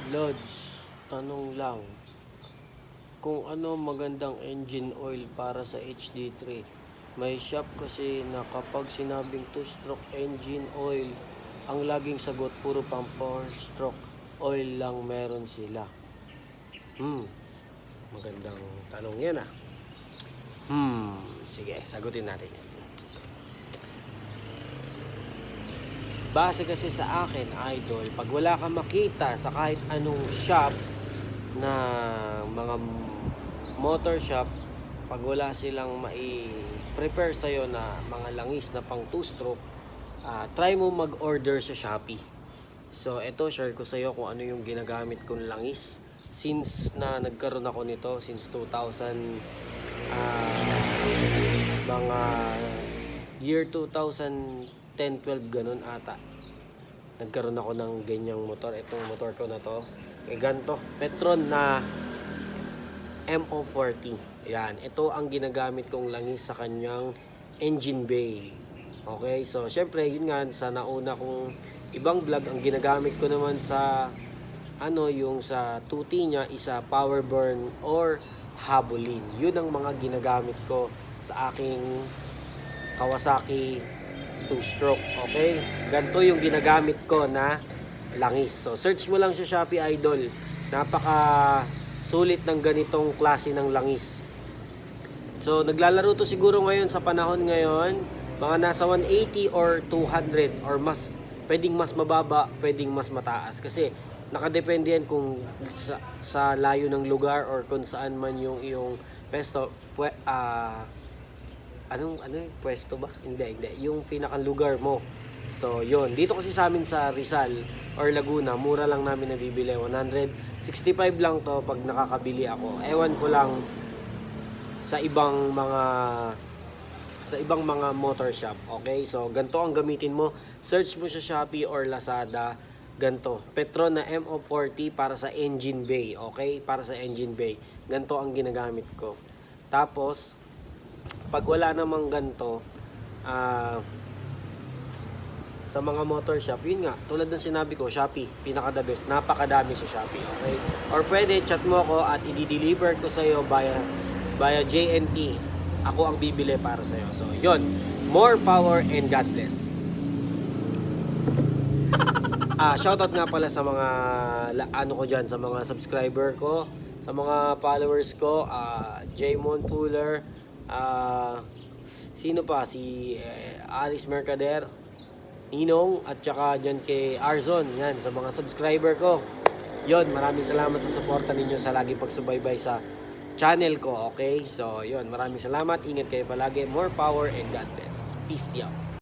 Lods, tanong lang, kung ano magandang engine oil para sa HD3. May shop kasi na kapag sinabing 2-stroke engine oil, ang laging sagot puro pang 4-stroke oil lang meron sila. Magandang tanong yan ah. Sige, sagutin natin yan. Base kasi sa akin, idol, pag wala kang makita sa kahit anong shop na mga motor shop, pag wala silang mai-prepare sa'yo na mga langis na pang 2-stroke, try mo mag-order sa Shopee. So, eto, share ko sa'yo kung ano yung ginagamit kong langis. Since na nagkaroon ako nito, since 2000, mga year 2010-12 ganun ata, nagkaroon ako ng ganyang motor. Itong motor ko na to, ganto, Petron na MO40. Yan, ito ang ginagamit kong langis sa kanyang engine bay. Okay, so syempre yun nga, sa nauna kong ibang vlog, ang ginagamit ko naman sa yung sa 2T niya, isa power burn or habulin. Yun ang mga ginagamit ko sa aking Kawasaki 2-stroke. Okay, ganito yung ginagamit ko na langis. So search mo lang sa Shopee, idol. Napaka sulit ng ganitong klase ng langis. So naglalaro to siguro ngayon sa panahon ngayon, mga nasa 180 or 200 or mas, pwedeng mas mababa, pwedeng mas mataas, kasi nakadepende yan kung sa layo ng lugar or kung saan man yung iyong pesto, pwesto ba? Hindi. Yung pinakang lugar mo. So, yun. Dito kasi sa amin sa Rizal or Laguna, mura lang namin nabibili. 165 lang to pag nakakabili ako. Ewan ko lang sa ibang mga motor shop. Okay? So, ganito ang gamitin mo. Search mo sa Shopee or Lazada. Ganito. Petron na MO40 para sa engine bay. Okay? Para sa engine bay. Ganito ang ginagamit ko. Tapos, pag wala namang ganito, sa mga motor shop, yun nga, tulad ng sinabi ko, Shopee, pinaka the best, napakadami sa Shopee, okay? Or pwede, chat mo ako at i-deliver ko sa'yo via JNT. Ako ang bibili para sa'yo. So, yun, more power and God bless. Shoutout nga pala sa mga, sa mga subscriber ko, sa mga followers ko, Jaymon Puller, sino pa, si Alice Mercader, Ninong, at saka dyan kay Arzon. Yan, sa mga subscriber ko, yon, maraming salamat sa suporta ninyo sa laging pagsubaybay sa channel ko. Okay, so yon, maraming salamat, ingat kayo palagi, more power and God bless, peace out.